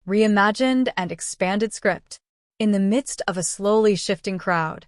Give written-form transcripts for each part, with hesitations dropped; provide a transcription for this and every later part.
reimagined and expanded script. In the midst of a slowly shifting crowd,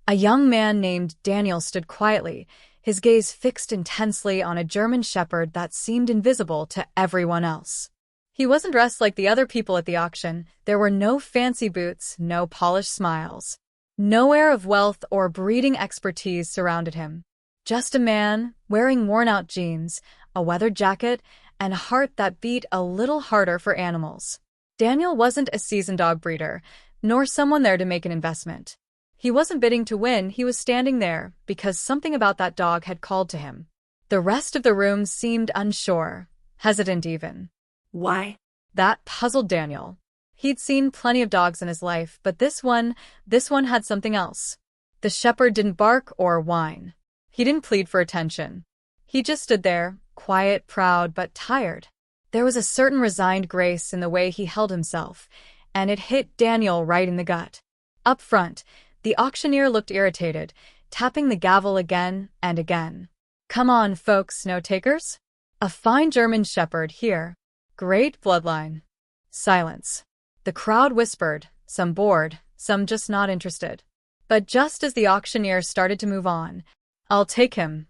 a young man named Daniel stood quietly, his gaze fixed intensely on a German shepherd that seemed invisible to everyone else. He wasn't dressed like the other people at the auction. There were no fancy boots, no polished smiles. No air of wealth or breeding expertise surrounded him. Just a man, wearing worn-out jeans, a weathered jacket, and a heart that beat a little harder for animals. Daniel wasn't a seasoned dog breeder, nor someone there to make an investment. He wasn't bidding to win, he was standing there because something about that dog had called to him. The rest of the room seemed unsure, hesitant even. Why? That puzzled Daniel. He'd seen plenty of dogs in his life, but this one had something else. The shepherd didn't bark or whine. He didn't plead for attention. He just stood there, quiet, proud, but tired. There was a certain resigned grace in the way he held himself, and it hit Daniel right in the gut. Up front, the auctioneer looked irritated, tapping the gavel again and again. "Come on, folks, no takers? A fine German shepherd here. Great bloodline." Silence. The crowd whispered, some bored, some just not interested. But just as the auctioneer started to move on, "I'll take him."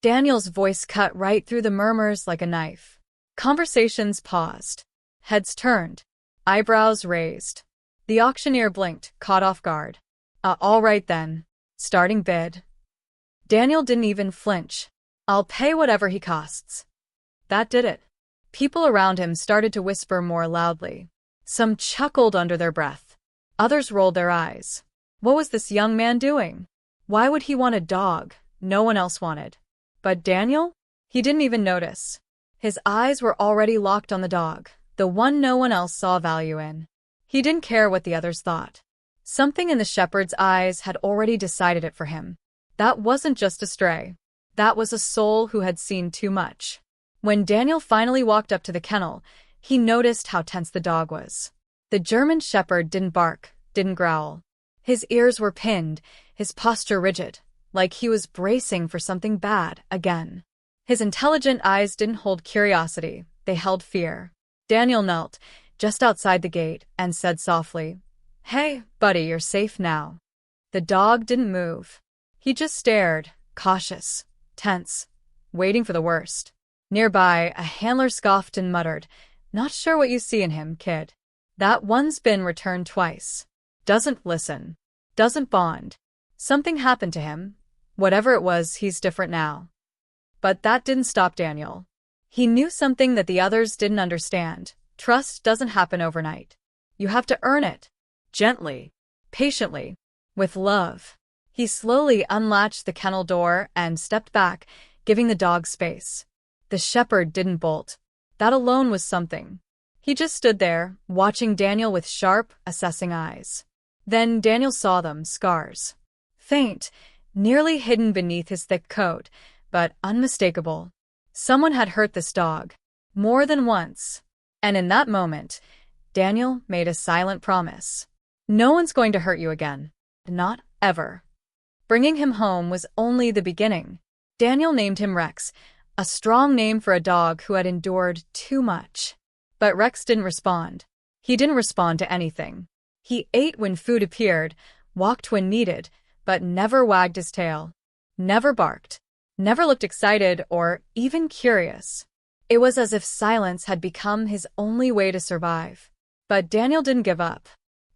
Daniel's voice cut right through the murmurs like a knife. Conversations paused. Heads turned. Eyebrows raised. The auctioneer blinked, caught off guard. All right then. Starting bid." Daniel didn't even flinch. "I'll pay whatever he costs." That did it. People around him started to whisper more loudly. Some chuckled under their breath. Others rolled their eyes. What was this young man doing? Why would he want a dog no one else wanted? But Daniel? He didn't even notice. His eyes were already locked on the dog, the one no one else saw value in. He didn't care what the others thought. Something in the shepherd's eyes had already decided it for him. That wasn't just a stray. That was a soul who had seen too much. When Daniel finally walked up to the kennel, he noticed how tense the dog was. The German shepherd didn't bark, didn't growl. His ears were pinned, his posture rigid, like he was bracing for something bad again. His intelligent eyes didn't hold curiosity, they held fear. Daniel knelt, just outside the gate, and said softly, "Hey, buddy, you're safe now." The dog didn't move. He just stared, cautious, tense, waiting for the worst. Nearby, a handler scoffed and muttered, "Not sure what you see in him, kid. That one's been returned twice. Doesn't listen. Doesn't bond. Something happened to him. Whatever it was, he's different now." But that didn't stop Daniel. He knew something that the others didn't understand. Trust doesn't happen overnight. You have to earn it. Gently. Patiently. With love. He slowly unlatched the kennel door and stepped back, giving the dog space. The shepherd didn't bolt. That alone was something. He just stood there, watching Daniel with sharp, assessing eyes. Then Daniel saw them, scars. Faint, nearly hidden beneath his thick coat, but unmistakable. Someone had hurt this dog. More than once. And in that moment, Daniel made a silent promise. No one's going to hurt you again. Not ever. Bringing him home was only the beginning. Daniel named him Rex, a strong name for a dog who had endured too much. But Rex didn't respond. He didn't respond to anything. He ate when food appeared, walked when needed, but never wagged his tail. Never barked. Never looked excited or even curious. It was as if silence had become his only way to survive. But Daniel didn't give up.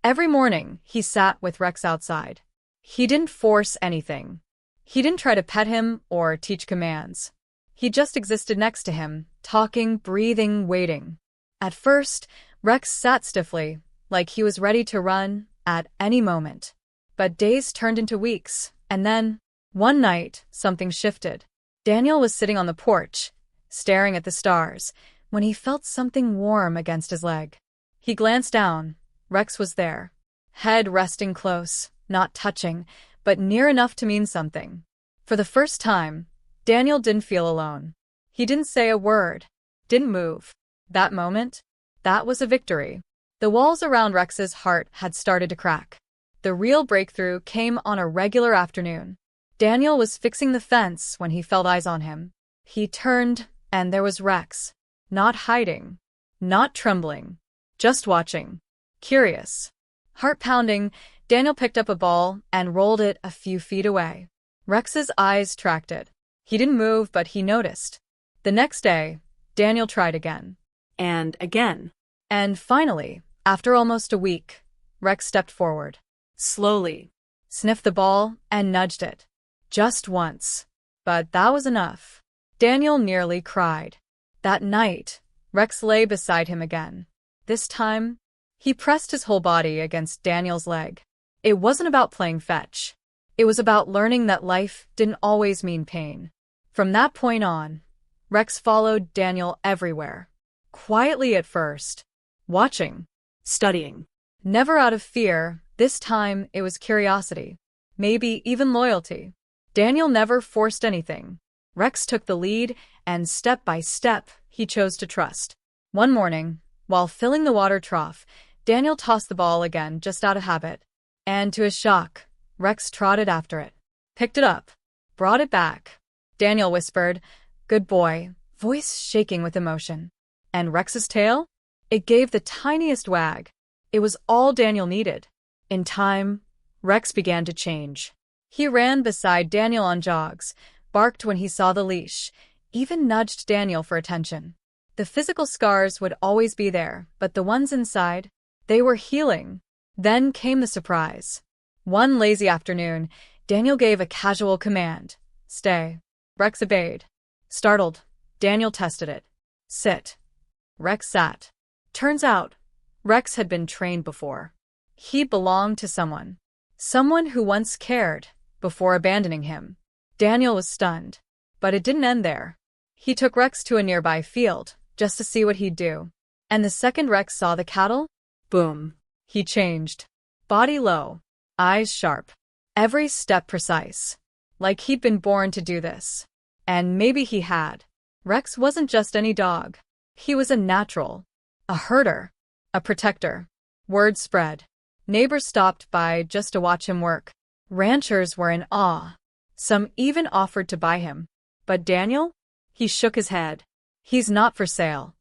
Every morning, he sat with Rex outside. He didn't force anything. He didn't try to pet him or teach commands. He just existed next to him, talking, breathing, waiting. At first, Rex sat stiffly, like he was ready to run at any moment. But days turned into weeks, and then, one night, something shifted. Daniel was sitting on the porch, staring at the stars, when he felt something warm against his leg. He glanced down. Rex was there. Head resting close, not touching, but near enough to mean something. For the first time, Daniel didn't feel alone. He didn't say a word, didn't move. That moment, that was a victory. The walls around Rex's heart had started to crack. The real breakthrough came on a regular afternoon. Daniel was fixing the fence when he felt eyes on him. He turned, and there was Rex. Not hiding. Not trembling. just watching. Curious. Heart pounding, Daniel picked up a ball and rolled it a few feet away. Rex's eyes tracked it. He didn't move, but he noticed. The next day, Daniel tried again. And again. And finally, after almost a week, Rex stepped forward. Slowly. Sniffed the ball and nudged it. Just once. But that was enough. Daniel nearly cried. That night, Rex lay beside him again. This time, he pressed his whole body against Daniel's leg. It wasn't about playing fetch. It was about learning that life didn't always mean pain. From that point on, Rex followed Daniel everywhere. Quietly at first. Watching. Studying. Never out of fear, this time it was curiosity. Maybe even loyalty. Daniel never forced anything. Rex took the lead, and step by step, he chose to trust. One morning, while filling the water trough, Daniel tossed the ball again just out of habit. And to his shock, Rex trotted after it. Picked it up. Brought it back. Daniel whispered, "Good boy," voice shaking with emotion. And Rex's tail? It gave the tiniest wag. It was all Daniel needed. In time, Rex began to change. He ran beside Daniel on jogs, barked when he saw the leash, even nudged Daniel for attention. The physical scars would always be there, but the ones inside, they were healing. Then came the surprise. One lazy afternoon, Daniel gave a casual command. "Stay." Rex obeyed. Startled, Daniel tested it. "Sit." Rex sat. Turns out, Rex had been trained before. He belonged to someone. Someone who once cared, before abandoning him. Daniel was stunned. But it didn't end there. He took Rex to a nearby field, just to see what he'd do. And the second Rex saw the cattle, boom, he changed. Body low, eyes sharp, every step precise. Like he'd been born to do this. And maybe he had. Rex wasn't just any dog. He was a natural. A herder. A protector. Word spread. Neighbors stopped by just to watch him work. Ranchers were in awe. Some even offered to buy him. But Daniel? He shook his head. "He's not for sale."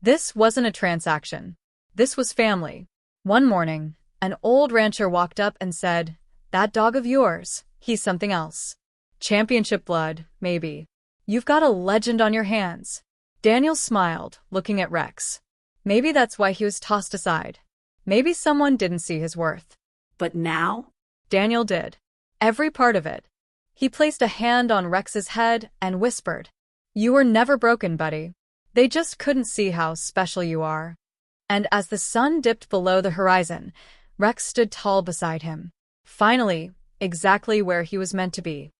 This wasn't a transaction. This was family. One morning, an old rancher walked up and said, "That dog of yours, he's something else. Championship blood, maybe. You've got a legend on your hands." Daniel smiled, looking at Rex. Maybe that's why he was tossed aside. Maybe someone didn't see his worth. But now? Daniel did. Every part of it. He placed a hand on Rex's head and whispered, "You were never broken, buddy. They just couldn't see how special you are." And as the sun dipped below the horizon, Rex stood tall beside him. Finally, exactly where he was meant to be.